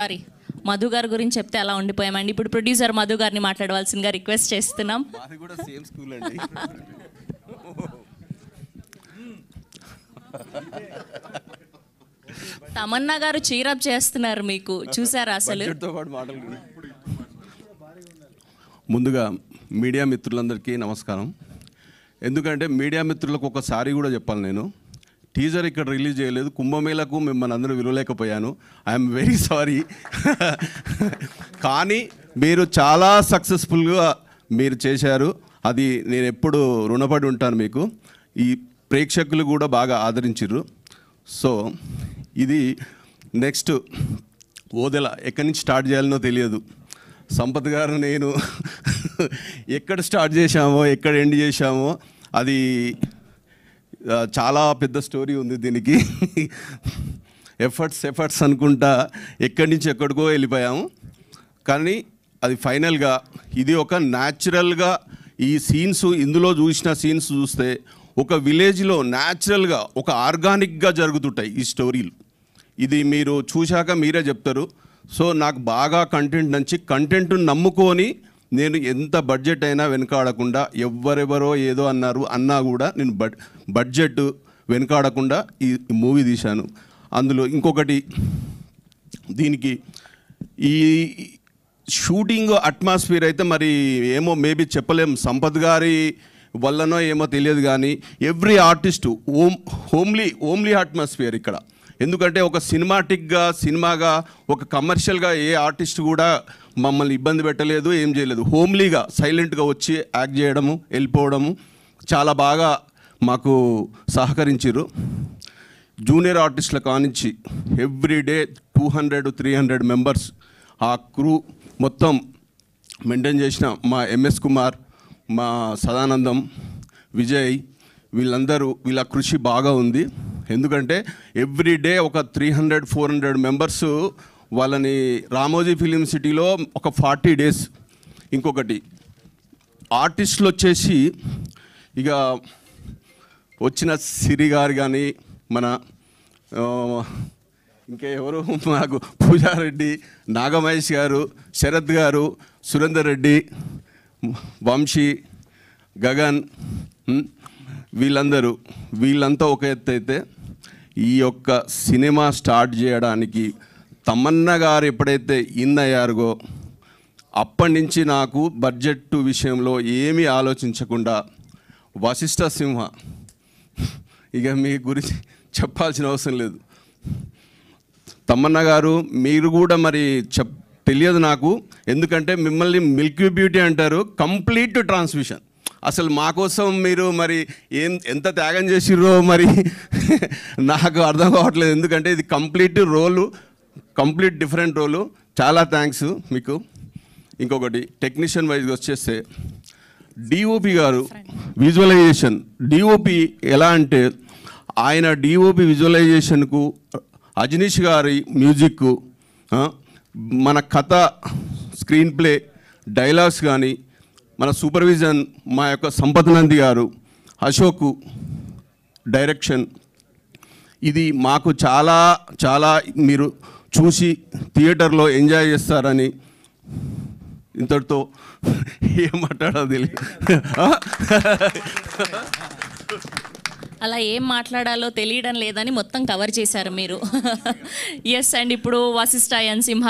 Sorry Madhu గారి గురించి చెప్తే అలా ఉండిపోయామండి. ఇప్పుడు ప్రొడ్యూసర్ మధు గారిని మాట్లాడవలసిందిగా రిక్వెస్ట్ చేస్తున్నాం. తమన్నా గారు చీరప్ చేస్తున్నారు, మీకు చూసారా అసలు? ముందుగా మీడియా మిత్రులందరికీ నమస్కారం. ఎందుకంటే మీడియా మిత్రులకు ఒకసారి కూడా చెప్పాలి, నేను టీజర్ ఇక్కడ రిలీజ్ చేయలేదు, కుంభమేళకు మిమ్మల్ని అందరూ విలువలేకపోయాను. I'm very sorry. కానీ మీరు చాలా సక్సెస్ఫుల్గా మీరు చేశారు, అది నేను ఎప్పుడు రుణపడి ఉంటాను మీకు. ఈ ప్రేక్షకులు కూడా బాగా ఆదరించారు. సో ఇది నెక్స్ట్ ఓదెల ఎక్కడి నుంచి స్టార్ట్ చేయాలనో తెలియదు. సంపత్ గారు నేను ఎక్కడ స్టార్ట్ చేశామో ఎక్కడ ఎండ్ చేశామో అది చాలా పెద్ద స్టోరీ ఉంది దీనికి. ఎఫర్ట్స్ అనుకుంటా ఎక్కడి నుంచి ఎక్కడికో వెళ్ళిపోయాము. కానీ అది ఫైనల్గా ఇది ఒక న్యాచురల్గా ఈ సీన్స్, ఇందులో చూసిన సీన్స్ చూస్తే ఒక విలేజ్లో న్యాచురల్గా ఒక ఆర్గానిక్గా జరుగుతుంటాయి ఈ స్టోరీలు. ఇది మీరు చూశాక మీరే చెప్తారు. సో నాకు బాగా కంటెంట్ నచ్చి, కంటెంట్ నమ్ముకొని నేను ఎంత బడ్జెట్ అయినా వెనకాడకుండా, ఎవరెవరో ఏదో అన్నా కూడా నేను బడ్జెట్ వెనకాడకుండా ఈ మూవీ తీశాను. అందులో ఇంకొకటి, దీనికి ఈ షూటింగ్ అట్మాస్ఫియర్ అయితే మరి ఏమో మేబీ చెప్పలేం, సంపత్ గారి వల్లనో ఏమో తెలియదు. కానీ ఎవ్రీ ఆర్టిస్టు హోమ్లీ అట్మాస్ఫియర్ ఇక్కడ. ఎందుకంటే ఒక సినిమాగా ఒక కమర్షియల్గా ఏ ఆర్టిస్ట్ కూడా మమ్మల్ని ఇబ్బంది పెట్టలేదు, ఏం చేయలేదు. హోమ్లీగా సైలెంట్గా వచ్చి యాక్ట్ చేయడము, వెళ్ళిపోవడము చాలా బాగా మాకు సహకరించారు. జూనియర్ ఆర్టిస్టుల కానించి ఎవ్రీడే 200-300 మెంబర్స్ ఆ క్రూ మొత్తం మెయింటైన్ చేసిన మా ఎంఎస్ కుమార్, మా సదానందం, విజయ్, వీళ్ళ కృషి బాగా ఉంది. ఎందుకంటే ఎవ్రీడే ఒక 300-400 మెంబర్స్ వాళ్ళని రామోజీ ఫిలిం సిటీలో ఒక 40 days. ఇంకొకటి ఆర్టిస్టులు వచ్చేసి ఇక వచ్చిన సిరి గారు కానీ, మన ఇంకా ఎవరు, నాకు పూజారెడ్డి, నాగమహేష్ గారు, శరత్ గారు, సురేందర్ రెడ్డి, వంశీ, గగన్, వీళ్ళంతా ఒక ఎత్తు అయితే, ఈ యొక్క సినిమా స్టార్ట్ చేయడానికి తమన్నా గారు ఎప్పుడైతే అయ్యారో అప్పటి నుంచి నాకు బడ్జెట్ విషయంలో ఏమీ ఆలోచించకుండా వశిష్ఠ సింహ, ఇక మీ గురించి చెప్పాల్సిన అవసరం లేదు. తమన్నా గారు మీరు కూడా మరి తెలియదు నాకు, ఎందుకంటే మిమ్మల్ని మిల్కీ బ్యూటీ అంటారు. Complete transmission. అసలు మా కోసం మీరు మరి ఎంత త్యాగం చేసిర్రో మరి నాకు అర్థం కావట్లేదు. ఎందుకంటే ఇది కంప్లీట్ డిఫరెంట్ రోలు. చాలా థ్యాంక్స్ మీకు. ఇంకొకటి టెక్నీషియన్ వైజ్గా వచ్చేస్తే డిఓపి గారు విజువలైజేషన్. డిఓపి ఎలా అంటే ఆయన డిఓపి విజువలైజేషన్కు, అజనీష్ గారి మ్యూజిక్, మన కథ, స్క్రీన్ ప్లే, డైలాగ్స్ కానీ, మన సూపర్విజన్ మా యొక్క సంపత్ నంది గారు, అశోక్ డైరెక్షన్, ఇది మాకు చాలా చాలా మీరు చూసి థియేటర్లో ఎంజాయ్ చేస్తారని. ఇంతటితో ఏం మాట్లాడాలో తెలియదు. అలా ఏం మాట్లాడాలో తెలియడం లేదని మొత్తం కవర్ చేశారు మీరు. ఎస్ అండ్ ఇప్పుడు వశిష్ఠ ఎన్ సింహ